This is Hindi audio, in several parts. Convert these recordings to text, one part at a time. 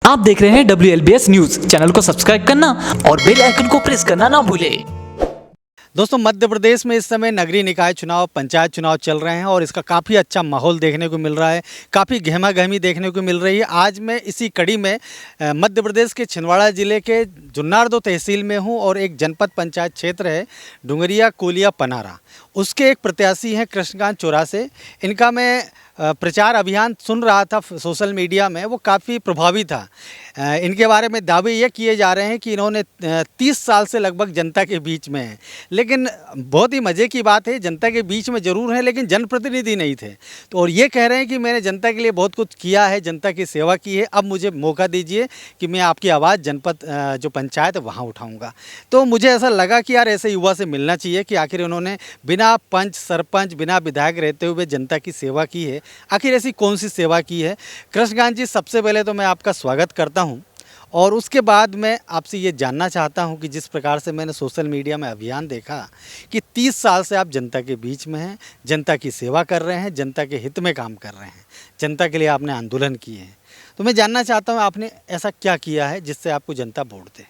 आप देख रहे हैं WLBS न्यूज। चैनल को सब्सक्राइब करना और बेल आइकन को प्रेस करना ना भूलें। दोस्तों, मध्य प्रदेश में इस समय नगरीय निकाय चुनाव, पंचायत चुनाव चल रहे हैं और इसका काफ़ी अच्छा माहौल देखने को मिल रहा है, काफ़ी गहमा-गहमी देखने को मिल रही है। आज मैं इसी कड़ी में मध्य प्रदेश के छिंदवाड़ा ज़िले के जुन्नारदो तहसील में हूं और एक जनपद पंचायत क्षेत्र है डुंगरिया कोलिया पनारा। उसके एक प्रत्याशी हैं कृष्णकांत चौरासे। इनका मैं प्रचार अभियान सुन रहा था सोशल मीडिया में, वो काफ़ी प्रभावी था। इनके बारे में दावे ये किए जा रहे हैं कि इन्होंने 30 साल से लगभग जनता के बीच में हैं, लेकिन बहुत ही मज़े की बात है, जनता के बीच में ज़रूर हैं लेकिन जनप्रतिनिधि नहीं थे। तो और ये कह रहे हैं कि मैंने जनता के लिए बहुत कुछ किया है, जनता की सेवा की है, अब मुझे मौका दीजिए कि मैं आपकी आवाज़ जनपद जो पंचायत है वहाँ उठाऊँगा। तो मुझे ऐसा लगा कि यार ऐसे युवा से मिलना चाहिए कि आखिर उन्होंने बिना पंच, सरपंच, बिना विधायक रहते हुए जनता की सेवा की है। आखिर ऐसी कौन सी सेवा की है? कृष्णकांत जी, सबसे पहले तो मैं आपका स्वागत करता हूं और उसके बाद मैं आपसे ये जानना चाहता हूं कि जिस प्रकार से मैंने सोशल मीडिया में अभियान देखा कि 30 साल से आप जनता के बीच में हैं, जनता की सेवा कर रहे हैं, जनता के हित में काम कर रहे हैं, जनता के लिए आपने आंदोलन किए हैं। तो मैं जानना चाहता हूँ आपने ऐसा क्या किया है जिससे आपको जनता वोट दे?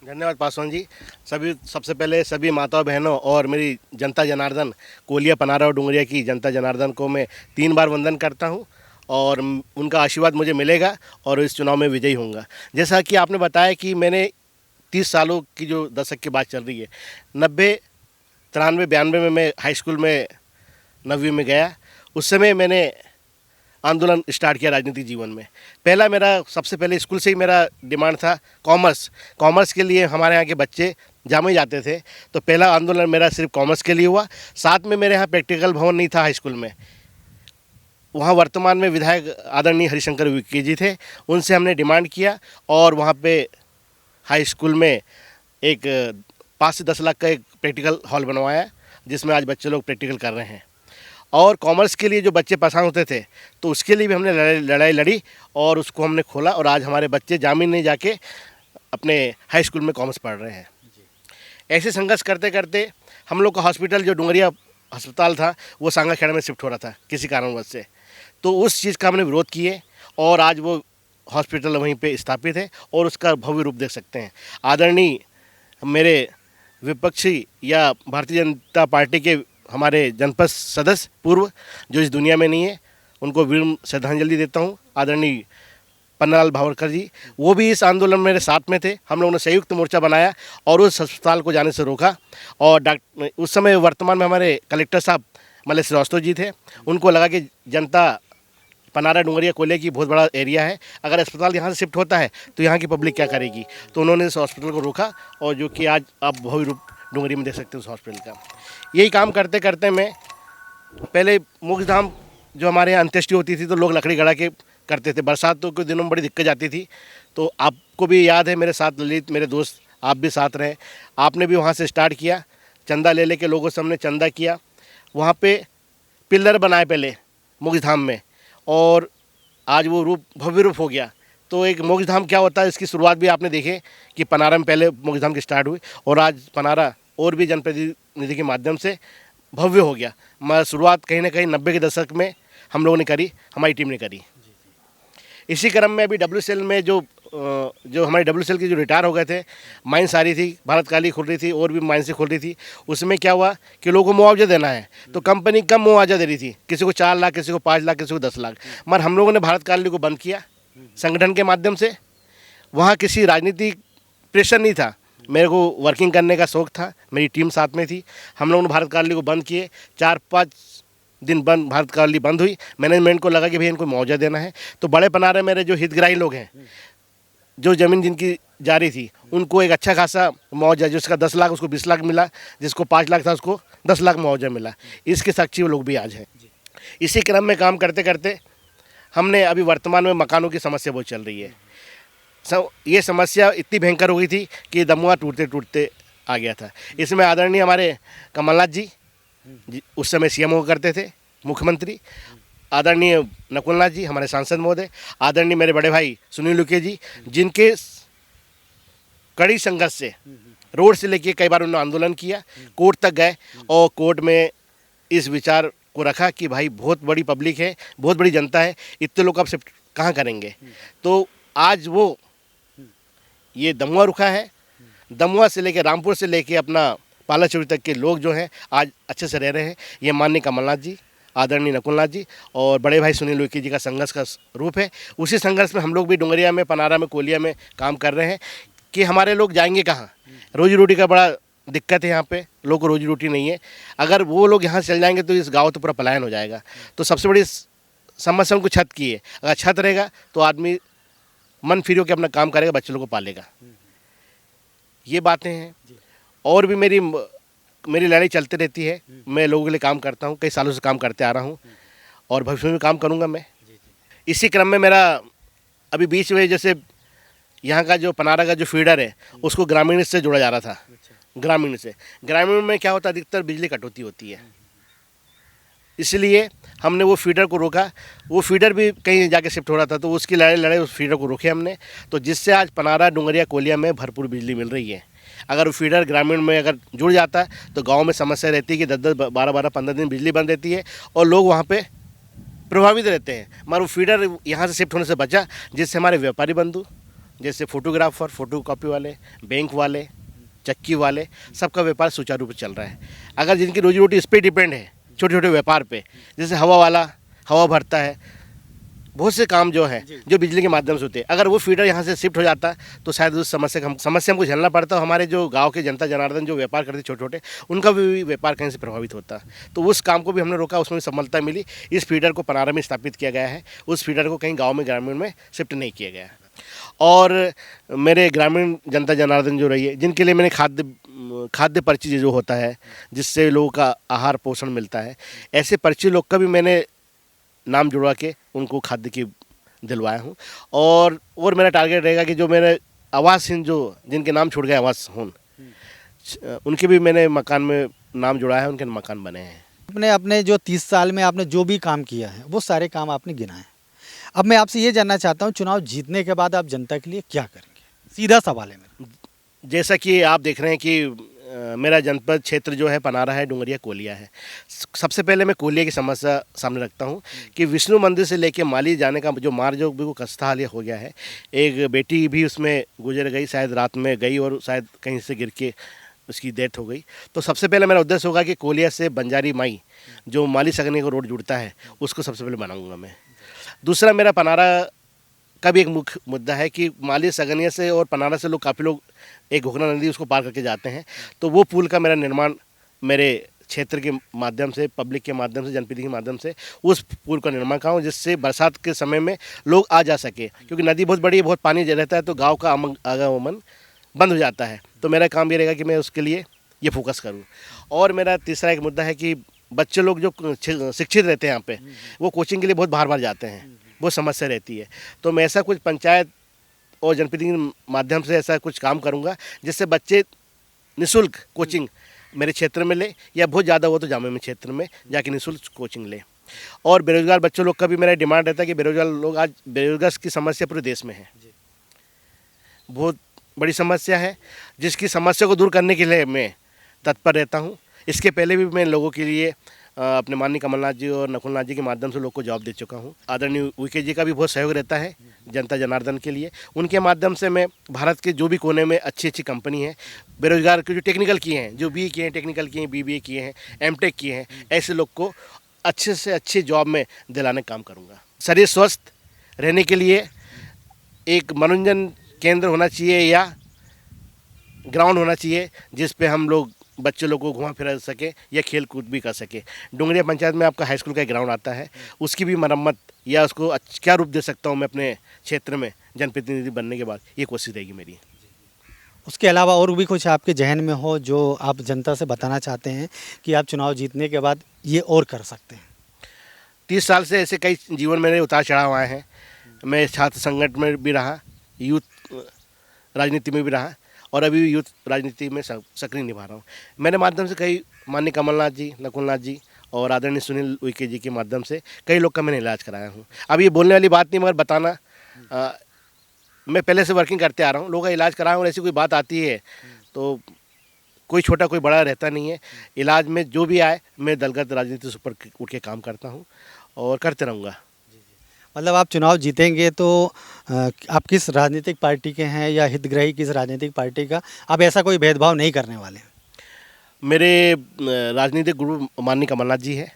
धन्यवाद पासवान जी। सबसे पहले सभी माताओं बहनों और मेरी जनता जनार्दन कोलिया पनारा और डुंगरिया की जनता जनार्दन को मैं 3 बार वंदन करता हूं और उनका आशीर्वाद मुझे मिलेगा और इस चुनाव में विजयी होऊंगा। जैसा कि आपने बताया कि मैंने 30 सालों की जो दशक की बात चल रही है, 90, 93, 92 में मैं हाई स्कूल में 9वीं में गया। उस समय मैंने आंदोलन स्टार्ट किया राजनीतिक जीवन में। पहला मेरा सबसे पहले स्कूल से ही मेरा डिमांड था कॉमर्स के लिए हमारे यहाँ के बच्चे जामे जाते थे, तो पहला आंदोलन मेरा सिर्फ कॉमर्स के लिए हुआ। साथ में मेरे यहाँ प्रैक्टिकल भवन नहीं था हाई स्कूल में। वहाँ वर्तमान में विधायक आदरणीय हरिशंकर विके जी थे, उनसे हमने डिमांड किया और वहाँ पे हाई स्कूल में एक 5 से 10 लाख का एक प्रैक्टिकल हॉल बनवाया, जिसमें आज बच्चे लोग प्रैक्टिकल कर रहे हैं। और कॉमर्स के लिए जो बच्चे परेशान होते थे, तो उसके लिए भी हमने लड़ाई लड़ी और उसको हमने खोला और आज हमारे बच्चे जामिन नहीं जाके अपने हाई स्कूल में कॉमर्स पढ़ रहे हैं। ऐसे संघर्ष करते करते हम लोग का हॉस्पिटल जो डुंगरिया अस्पताल था वो सांगाखेड़ा में शिफ्ट हो रहा था किसी कारणवश से, तो उस चीज़ का हमने विरोध किए और आज वो हॉस्पिटल वहीं पे स्थापित है और उसका भव्य रूप देख सकते हैं। आदरणीय मेरे विपक्षी या भारतीय जनता पार्टी के हमारे जनपद सदस्य पूर्व जो इस दुनिया में नहीं है, उनको वीर श्रद्धांजलि देता हूँ। आदरणीय पन्नालाल भावरकर जी, वो भी इस आंदोलन में मेरे साथ में थे। हम लोगों ने संयुक्त मोर्चा बनाया और उस अस्पताल को जाने से रोका। और उस समय वर्तमान में हमारे कलेक्टर साहब मल्लेश श्रीवास्तव जी थे। उनको लगा कि जनता पनारा डुंगरिया कोलिया की बहुत बड़ा एरिया है, अगर अस्पताल यहाँ से शिफ्ट होता है तो यहाँ की पब्लिक क्या करेगी, तो उन्होंने इस हॉस्पिटल को रोका और जो कि आज आप भव्य रूप डुंगरी में देख सकते हैं उस हॉस्पिटल का। यही काम करते करते मैं पहले मोक्षधाम जो हमारे यहाँ अंत्येष्टि होती थी तो लोग लकड़ी गड़ा के करते थे। बरसातों के दिनों में बड़ी दिक्कत आती थी, तो आपको भी याद है, मेरे साथ ललित मेरे दोस्त आप भी साथ रहे, आपने भी वहाँ से स्टार्ट किया। चंदा ले के लोगों से हमने चंदा किया, वहाँ पे पिलर बनाए पहले मोक्षधाम में और आज वो रूप भव्य रूप हो गया। तो एक मोक्षधाम क्या होता है, इसकी शुरुआत भी आपने देखे कि पनारा में पहले मोक्षधाम की स्टार्ट हुई और आज पनारा और भी जनप्रतिनिधि के माध्यम से भव्य हो गया। मैं शुरुआत कहीं ना कहीं 90 के दशक में हम लोगों ने करी, हमारी टीम ने करी। इसी क्रम में अभी WCL में जो हमारे WCL के जो रिटायर हो गए थे, माइंस आ रही थी, भारत काली खुल रही थी और भी माइंसें खुल रही थी। उसमें क्या हुआ कि लोगों को मुआवजा देना है, तो कंपनी कम मुआवजा दे रही थी, किसी को 4 लाख, किसी को 5 लाख, किसी को 10 लाख। मगर हम लोगों ने भारत काली को बंद किया संगठन के माध्यम से। वहाँ किसी राजनीतिक प्रेशर नहीं था, मेरे को वर्किंग करने का शौक़ था, मेरी टीम साथ में थी। हम लोगों ने भारत काली को बंद किए, 4-5 दिन बंद, भारत काली बंद हुई। मैनेजमेंट को लगा कि भाई इनको मुआवजा देना है, तो बड़े पनारे मेरे जो हितग्राही लोग हैं, जो ज़मीन जिनकी जा रही थी, उनको एक अच्छा खासा मुआवजा, जिसका 10 लाख उसको 20 लाख मिला, जिसको 5 लाख था उसको 10 लाख मुआवजा मिला। इसके साक्षी वो लोग भी आज हैं। इसी क्रम में काम करते करते हमने अभी वर्तमान में मकानों की समस्या बहुत चल रही है। ये समस्या इतनी भयंकर हो गई थी कि दमुआ टूटते टूटते आ गया था। इसमें आदरणीय हमारे कमलनाथ जी उस समय CM हुआ करते थे, मुख्यमंत्री, आदरणीय नकुलनाथ जी हमारे सांसद महोदय, आदरणीय मेरे बड़े भाई सुनील उके जी, जिनके कड़ी संघर्ष से रोड से लेके कई बार उन्होंने आंदोलन किया, कोर्ट तक गए और कोर्ट में इस विचार को रखा कि भाई बहुत बड़ी पब्लिक है, बहुत बड़ी जनता है, इतने लोग अब शिफ्ट कहाँ करेंगे। तो आज वो ये दमुआ रुका है। दमुआ से लेके रामपुर से लेके अपना पालाचोरी तक के लोग जो हैं आज अच्छे से रह रहे हैं। ये माननीय कमलनाथ जी, आदरणीय नकुलनाथ जी और बड़े भाई सुनील उइके जी का संघर्ष का रूप है। उसी संघर्ष में हम लोग भी डुंगरिया में, पनारा में, कोलिया में काम कर रहे हैं कि हमारे लोग जाएंगे कहाँ। रोजी रोटी का बड़ा दिक्कत है यहाँ पे, लोगों को रोजी रोटी नहीं है। अगर वो लोग यहाँ से चल जाएंगे तो इस गाँव तो पूरा पलायन हो जाएगा। तो सबसे बड़ी समस्या उनको छत की है। अगर छत रहेगा तो आदमी मन फ्री होकर अपना काम करेगा, बच्चे लोगों को पालेगा। ये बातें हैं। और भी मेरी लड़ाई चलती रहती है। मैं लोगों के लिए काम करता हूँ, कई सालों से काम करते आ रहा हूँ और भविष्य में भी काम करूँगा मैं। इसी क्रम में मेरा अभी बीच में जैसे यहाँ का जो पनारा का जो फीडर है उसको ग्रामीण से जोड़ा जा रहा था। ग्रामीण में क्या होता है, अधिकतर बिजली कटौती होती है, इसलिए हमने वो फीडर को रोका। वो फीडर भी कहीं जाके शिफ्ट हो रहा था, तो उसकी लड़ाई उस फीडर को रोके हमने। तो जिससे आज पनारा, डुंगरिया, कोलिया में भरपूर बिजली मिल रही है। अगर वो फीडर ग्रामीण में अगर जुड़ जाता है तो गांव में समस्या रहती है कि 10-10, 12-12, 15 दिन बिजली बंद रहती है और लोग वहाँ पे प्रभावित रहते हैं। मगर वो फीडर यहाँ से शिफ्ट होने से बचा, जिससे हमारे व्यापारी बंधु जैसे फोटोग्राफर, फोटोकॉपी वाले, बैंक वाले, चक्की वाले, सबका व्यापार सुचारू रूप से चल रहा है। अगर जिनकी रोजी रोटी इस पर डिपेंड है, छोटे छोटे व्यापार पे, जैसे हवा वाला हवा भरता है, बहुत से काम जो है जो बिजली के माध्यम से होते हैं, अगर वो फीडर यहाँ से शिफ्ट हो जाता तो शायद उस समस्या हमको झेलना पड़ता। हमारे जो गांव के जनता जनार्दन जो व्यापार करते छोटे छोटे, उनका भी व्यापार कहीं से प्रभावित होता। तो उस काम को भी हमने रोका, उसमें सफलता मिली। इस फीडर को पनारा में स्थापित किया गया है। उस फीडर को कहीं गाँव में, ग्रामीण में शिफ्ट नहीं किया गया। और मेरे ग्रामीण जनता जनार्दन जो रही है, जिनके लिए मैंने खाद्य पर्ची जो होता है जिससे लोगों का आहार पोषण मिलता है, ऐसे पर्ची लोग का भी मैंने नाम जुड़वा के उनको खाद्य की दिलवाया हूँ। और मेरा टारगेट रहेगा कि जो मेरे आवासहीन जो जिनके नाम छूट गए आवासहीन, उनके भी मैंने मकान में नाम जुड़ाया है, उनके मकान बने हैं। अपने जो 30 साल में आपने जो भी काम किया है वो सारे काम आपने गिनाए। अब मैं आपसे ये जानना चाहता हूँ, चुनाव जीतने के बाद आप जनता के लिए क्या करेंगे? सीधा सवाल है मेरा। जैसा कि आप देख रहे हैं कि मेरा जनपद क्षेत्र जो है पनारा है, डुंगरिया, कोलिया है। सबसे पहले मैं कोलिया की समस्या सामने रखता हूँ कि विष्णु मंदिर से लेके माली जाने का जो मार्ग जो बिल्कुल खस्ता हाल हो गया है। एक बेटी भी उसमें गुजर गई, शायद रात में गई और शायद कहीं से गिर के उसकी डेथ हो गई। तो सबसे पहले मेरा उद्देश्य होगा कि कोलिया से बंजारी माई जो माली सगने को रोड जुड़ता है उसको सबसे पहले बनाऊँगा मैं। दूसरा मेरा पनारा का भी एक मुख्य मुद्दा है कि माली सगनिया से और पनारा से काफ़ी लोग एक घुघना नदी उसको पार करके जाते हैं। तो वो पुल का मेरा निर्माण मेरे क्षेत्र के माध्यम से, पब्लिक के माध्यम से, जनप्रतिनिधि के माध्यम से उस पुल का निर्माण कराऊँ, जिससे बरसात के समय में लोग आ जा सके। क्योंकि नदी बहुत बड़ी है, बहुत पानी रहता है, तो गाँव का आवागमन बंद हो जाता है। तो मेरा काम ये रहेगा कि मैं उसके लिए ये फोकस करूँ। और मेरा तीसरा एक मुद्दा है कि बच्चे लोग जो शिक्षित रहते हैं यहाँ पे, वो कोचिंग के लिए बहुत बाहर जाते हैं, बहुत समस्या रहती है। तो मैं ऐसा कुछ पंचायत और जनप्रतिनिधि के माध्यम से ऐसा कुछ काम करूँगा जिससे बच्चे निःशुल्क कोचिंग मेरे क्षेत्र में ले, या बहुत ज़्यादा हो तो जामे में क्षेत्र में जाके निःशुल्क कोचिंग ले। और बेरोजगार बच्चों लोग का भी मेरा डिमांड रहता है कि बेरोजगार लोग, आज बेरोजगार की समस्या पूरे देश में है, बहुत बड़ी समस्या है, जिसकी समस्या को दूर करने के लिए मैं तत्पर रहता हूँ। इसके पहले भी मैं लोगों के लिए अपने माननीय कमलनाथ जी और नकुलनाथ जी के माध्यम से लोग को जवाब दे चुका हूँ। आदरणीय उइके जी का भी बहुत सहयोग रहता है जनता जनार्दन के लिए। उनके माध्यम से मैं भारत के जो भी कोने में अच्छी अच्छी कंपनी है, बेरोजगार के जो टेक्निकल किए हैं, जो BE किए हैं, टेक्निकल किए हैं, BBA किए हैं, MTech किए हैं, ऐसे लोग को अच्छे से अच्छे जॉब में दिलाने का काम करूँगा। शरीर स्वस्थ रहने के लिए एक मनोरंजन केंद्र होना चाहिए या ग्राउंड होना चाहिए, जिस पे हम लोग बच्चे लोगों को घुमा फिरा सके या खेल कूद भी कर सके। डुंगरिया पंचायत में आपका हाई स्कूल का ग्राउंड आता है, उसकी भी मरम्मत या उसको क्या रूप दे सकता हूँ मैं अपने क्षेत्र में जनप्रतिनिधि बनने के बाद, ये कोशिश रहेगी मेरी। उसके अलावा और भी कुछ आपके जहन में हो जो आप जनता से बताना चाहते हैं कि आप चुनाव जीतने के बाद ये और कर सकते हैं? 30 साल से ऐसे कई जीवन मेरे उतार चढ़ाव आए हैं। मैं छात्र संगठन में भी रहा, यूथ राजनीति में भी रहा और अभी यूथ राजनीति में सक्रिय निभा रहा हूँ। मेरे माध्यम से कई माननीय कमलनाथ जी, नकुलनाथ जी और आदरणीय सुनील उइके जी के माध्यम से कई लोग का मैंने इलाज कराया हूँ। अब ये बोलने वाली बात नहीं, मगर बताना, मैं पहले से वर्किंग करते आ रहा हूँ, लोगों का इलाज कराया हूँ। और ऐसी कोई बात आती है तो कोई छोटा कोई बड़ा रहता नहीं है। इलाज में जो भी आए, मैं दलगत राजनीति से ऊपर उठ के काम करता हूँ और करते रहूँगा। मतलब आप चुनाव जीतेंगे तो आप किस राजनीतिक पार्टी के हैं या हितग्राही किस राजनीतिक पार्टी का, आप ऐसा कोई भेदभाव नहीं करने वाले हैं? मेरे राजनीतिक गुरु माननीय कमलनाथ जी है।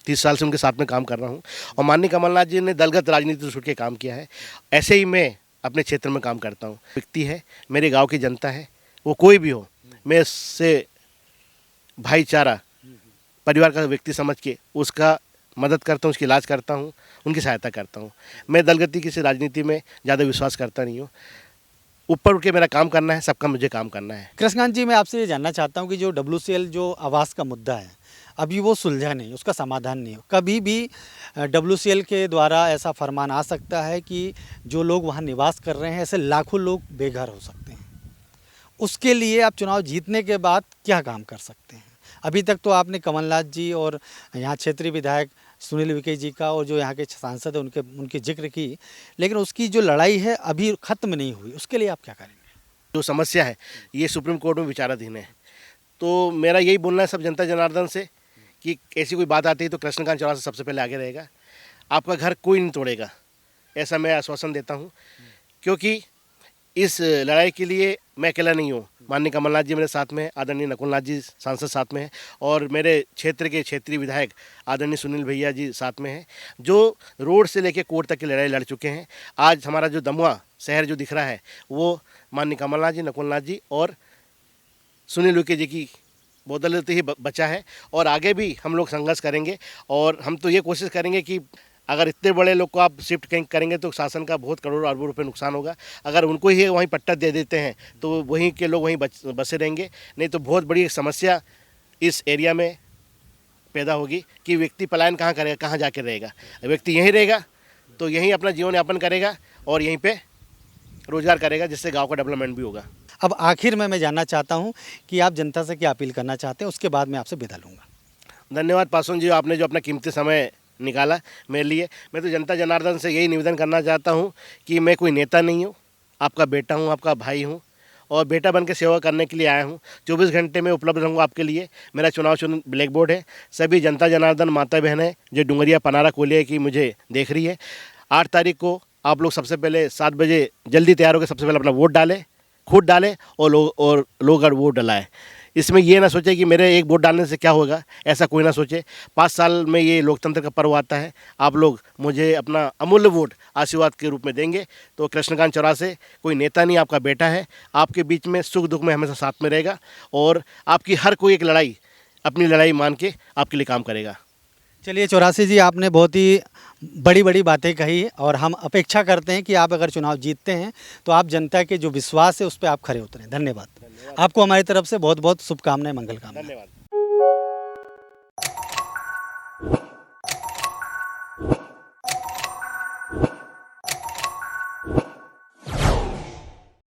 30 साल से उनके साथ में काम कर रहा हूँ और माननीय कमलनाथ जी ने दलगत राजनीति से छूट के काम किया है। ऐसे ही मैं अपने क्षेत्र में काम करता हूँ। व्यक्ति है, मेरे गांव की जनता है, वो कोई भी हो, मैं इससे भाईचारा परिवार का व्यक्ति समझ के उसका मदद करता हूँ, उसकी इलाज करता हूँ, उनकी सहायता करता हूँ। मैं दलगति किसी राजनीति में ज़्यादा विश्वास करता नहीं हूँ। ऊपर उठ के मेरा काम करना है, सबका मुझे काम करना है। कृष्णकांत जी, मैं आपसे ये जानना चाहता हूँ कि जो WCL जो आवास का मुद्दा है, अभी वो सुलझा नहीं, उसका समाधान नहीं हो। कभी भी WCL के द्वारा ऐसा फरमान आ सकता है कि जो लोग वहाँ निवास कर रहे हैं, ऐसे लाखों लोग बेघर हो सकते हैं। उसके लिए आप चुनाव जीतने के बाद क्या काम कर सकते हैं? अभी तक तो आपने कमलनाथ जी और यहाँ क्षेत्रीय विधायक सुनील विके जी का और जो यहाँ के सांसद हैं उनकी जिक्र की, लेकिन उसकी जो लड़ाई है अभी ख़त्म नहीं हुई। उसके लिए आप क्या करेंगे? जो समस्या है ये सुप्रीम कोर्ट में विचाराधीन है। तो मेरा यही बोलना है सब जनता जनार्दन से कि ऐसी कोई बात आती है तो कृष्णकांत चौराहा से सबसे पहले आगे रहेगा। आपका घर कोई नहीं तोड़ेगा, ऐसा मैं आश्वासन देता हूँ। क्योंकि इस लड़ाई के लिए मैं अकेला नहीं हूँ। माननीय कमलनाथ जी मेरे साथ में हैं, आदरणीय नकुलनाथ जी सांसद साथ में हैं और मेरे क्षेत्र के क्षेत्रीय विधायक आदरणीय सुनील भैया जी साथ में हैं, जो रोड से लेकर कोर्ट तक की लड़ाई लड़ चुके हैं। आज हमारा जो दमुआ शहर जो दिख रहा है वो माननीय कमलनाथ जी, नकुलनाथ जी और सुनील विके जी की बदौलत ही बचा है। और आगे भी हम लोग संघर्ष करेंगे और हम तो ये कोशिश करेंगे कि अगर इतने बड़े लोग को आप शिफ्ट कहीं करेंगे तो शासन का बहुत करोड़ों अरबों रुपए नुकसान होगा। अगर उनको ही वहीं पट्टा दे देते हैं तो वहीं के लोग वहीं बसे रहेंगे, नहीं तो बहुत बड़ी समस्या इस एरिया में पैदा होगी कि व्यक्ति पलायन कहाँ करेगा, कहाँ जाकर रहेगा। व्यक्ति यहीं रहेगा तो यहीं अपना जीवन यापन करेगा और यहीं पे रोजगार करेगा, जिससे गांव का डेवलपमेंट भी होगा। अब आखिर में मैं जानना चाहता हूँ कि आप जनता से क्या अपील करना चाहते हैं, उसके बाद मैं आपसे विदा लूँगा। धन्यवाद पासवान जी, आपने जो अपना कीमती समय निकाला मेरे लिए। मैं तो जनता जनार्दन से यही निवेदन करना चाहता हूँ कि मैं कोई नेता नहीं हूँ, आपका बेटा हूँ, आपका भाई हूँ और बेटा बन के सेवा करने के लिए आया हूँ। 24 घंटे में उपलब्ध रहूँगा आपके लिए। मेरा चुनाव चिन्ह ब्लैक बोर्ड है। सभी जनता जनार्दन माता बहनें जो डुंगरिया पनारा कोलिया की मुझे देख रही है, 8 तारीख को आप लोग सबसे पहले 7 बजे जल्दी तैयार होकर सबसे पहले अपना वोट डालें, खुद डालें और लोग अगर वोट डलाएँ। इसमें ये ना सोचे कि मेरे एक वोट डालने से क्या होगा, ऐसा कोई ना सोचे। 5 साल में ये लोकतंत्र का पर्व आता है। आप लोग मुझे अपना अमूल्य वोट आशीर्वाद के रूप में देंगे तो कृष्णकांत चौराहा से कोई नेता नहीं, आपका बेटा है। आपके बीच में सुख दुख में हमेशा साथ में रहेगा और आपकी हर कोई एक लड़ाई अपनी लड़ाई मान के आपके लिए काम करेगा। चलिए चौरासी जी, आपने बहुत ही बड़ी बड़ी बातें कही और हम अपेक्षा करते हैं कि आप अगर चुनाव जीतते हैं तो आप जनता के जो विश्वास है उस पर आप खरे उतरें। धन्यवाद। आपको हमारी तरफ से बहुत बहुत शुभकामनाएं, मंगल कामनाएं। धन्यवाद।